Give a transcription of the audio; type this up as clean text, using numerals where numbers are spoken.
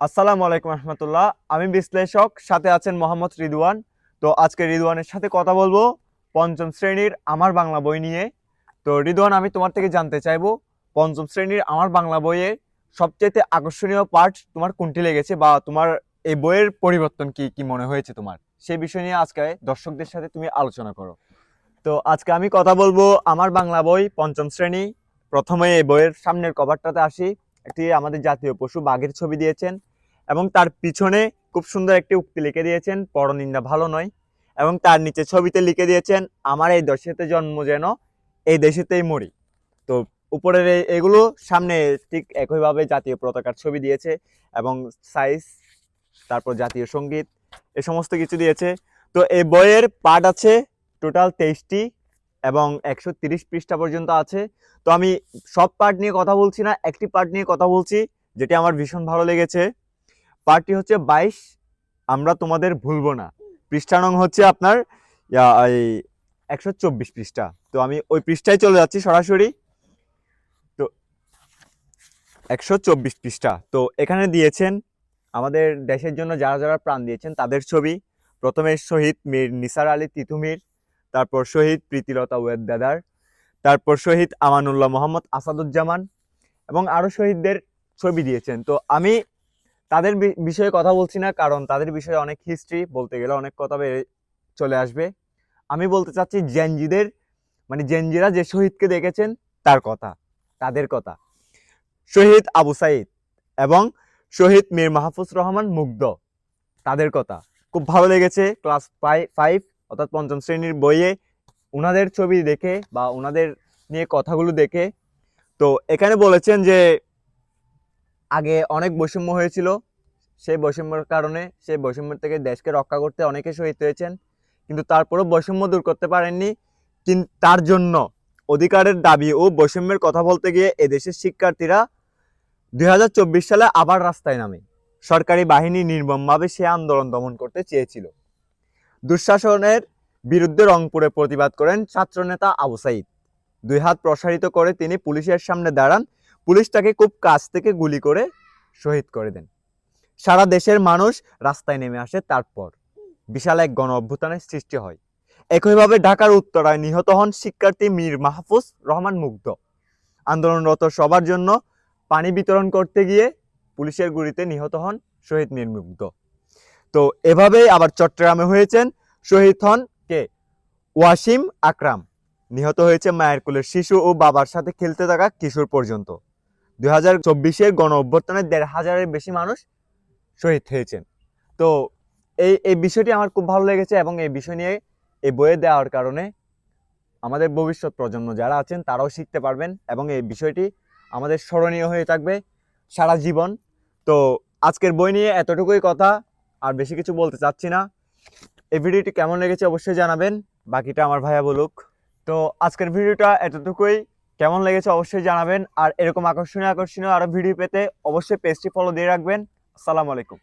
আসসালামু আলাইকুম রহমতুল্লাহ। আমি বিশ্লেষক, সাথে আছেন মোহাম্মদ রিদওয়ান। তো আজকে রিদওয়ানের সাথে কথা বলবো পঞ্চম শ্রেণীর আমার বাংলা বই নিয়ে। তো রিদওয়ান, আমি তোমার থেকে জানতে চাইবো পঞ্চম শ্রেণীর আমার বাংলা বইয়ে সবচেয়ে আকর্ষণীয় পার্ট তোমার কোনটি লেগেছে, বা তোমার এই বইয়ের পরিবর্তন কি কি মনে হয়েছে তোমার, সেই বিষয় নিয়ে আজকে দর্শকদের সাথে তুমি আলোচনা করো। তো আজকে আমি কথা বলবো আমার বাংলা বই পঞ্চম শ্রেণী। প্রথমে এই বইয়ের সামনের কভারটাতে আসি। একটি আমাদের জাতীয় পশু বাঘের ছবি দিয়েছেন, এবং তার পিছনে খুব সুন্দর একটি উক্তি লিখে দিয়েছেন, পরনিন্দা ভালো নয়। এবং তার নিচে ছবিতে লিখে দিয়েছেন, আমার এই দেশেতে জন্ম যেন এই দেশেতেই মরি। তো উপরের এগুলো সামনে ঠিক একইভাবে জাতীয় পতাকার ছবি দিয়েছে, এবং সাইজ, তারপর জাতীয় সঙ্গীত, এ সমস্ত কিছু দিয়েছে। তো এই বইয়ের পার্ট আছে টোটাল 23টি, এবং 130 পৃষ্ঠা পর্যন্ত আছে। তো আমি সব পার্ট নিয়ে কথা বলছি না, একটি পার্ট নিয়ে কথা বলছি যেটি আমার ভীষণ ভালো লেগেছে। পার্টটি হচ্ছে 22, আমরা তোমাদের ভুলবো না। পৃষ্ঠা নং হচ্ছে আপনার এই 124 পৃষ্ঠা। তো আমি ওই পৃষ্ঠায় চলে যাচ্ছি সরাসরি। তো 124 পৃষ্ঠা, তো এখানে দিয়েছেন আমাদের দেশের জন্য যারা যারা প্রাণ দিয়েছেন তাদের ছবি। প্রথমে শহীদ মীর নিসার আলী তিতুমির, তারপর শহীদ প্রীতিলতা ওয়েদ্দাদার, তারপর শহীদ আমানুল্লাহ মোহাম্মদ আসাদুজ্জামান, এবং আরও শহীদদের ছবি দিয়েছেন। তো আমি তাদের বিষয়ে কথা বলছি না, কারণ তাদের বিষয়ে অনেক হিস্ট্রি, বলতে গেলে অনেক কথা চলে আসবে। আমি বলতে চাচ্ছি জেনজিদের, মানে জেনজিরা যে শহীদকে দেখেছেন তার কথা, তাদের কথা। শহীদ আবু সাইদ এবং শহীদ মীর মাহফুজ রহমান মুগ্ধ, তাদের কথা খুব ভালো লেগেছে। ক্লাস 5 অর্থাৎ পঞ্চম শ্রেণীর বইয়ে ওনাদের ছবি দেখে বা ওনাদের নিয়ে কথাগুলো দেখে। তো এখানে বলেছেন যে আগে অনেক বৈষম্য হয়েছিল, সেই বৈষম্যের কারণে, সেই বৈষম্য থেকে দেশকে রক্ষা করতে অনেকে শহীদ হয়েছেন, কিন্তু তারপরেও বৈষম্য দূর করতে পারেননি। কিন্তু তার জন্য অধিকারের দাবি ও বৈষম্যের কথা বলতে গিয়ে এদেশের শিক্ষার্থীরা 2024 সালে আবার রাস্তায় নামে সরকারি বাহিনী নির্মমভাবে সে আন্দোলন দমন করতে চেয়েছিল। দুঃশাসনের বিরুদ্ধে রংপুরে প্রতিবাদ করেন ছাত্রনেতা আবু সাইদ। 2 হাত প্রসারিত করে তিনি পুলিশের সামনে দাঁড়ান, পুলিশ তাকে খুব কাছ থেকে গুলি করে শহীদ করে দেন। সারা দেশের মানুষ রাস্তায় নেমে আসে, তারপর বিশাল এক গণ অভ্যুত্থানের সৃষ্টি হয়। একইভাবে ঢাকার উত্তরায় নিহত হন শিক্ষার্থী মীর মাহফুজ রহমান মুগ্ধ। আন্দোলনরত সবার জন্য পানি বিতরণ করতে গিয়ে পুলিশের গুলিতে নিহত হন শহীদ মীর মুগ্ধ। তো এভাবেই আবার চট্টগ্রামে হয়েছেন, শহীদ হন কে? ওয়াসিম আকরাম। নিহত হয়েছে মায়ের কোলের শিশু ও বাবার সাথে খেলতে থাকা কিশোর পর্যন্ত। 2024-এর গণ অভ্যুত্থানে 1,500-এর বেশি মানুষ শহীদ হয়েছেন। তো এই বিষয়টি আমার খুব ভালো লেগেছে, এবং এই বিষয় নিয়ে এই বইয়ে দেওয়ার কারণে আমাদের ভবিষ্যৎ প্রজন্ম যারা আছেন তারাও শিখতে পারবেন, এবং এই বিষয়টি আমাদের স্মরণীয় হয়ে থাকবে সারা জীবন। তো আজকের বই নিয়ে এতটুকুই কথা, আর বেশি কিছু বলতে চাচ্ছি না। এই ভিডিওটি কেমন লেগেছে অবশ্যই জানাবেন, বাকিটা আমার ভাইয়া বলুক। তো আজকের ভিডিওটা এতটুকুই, কেমন লেগেছে অবশ্যই জানাবেন, আর এরকম আকর্ষণীয় আকর্ষণীয় আরও ভিডিও পেতে অবশ্যই পেজটি ফলো দিয়ে রাখবেন। আসসালামু আলাইকুম।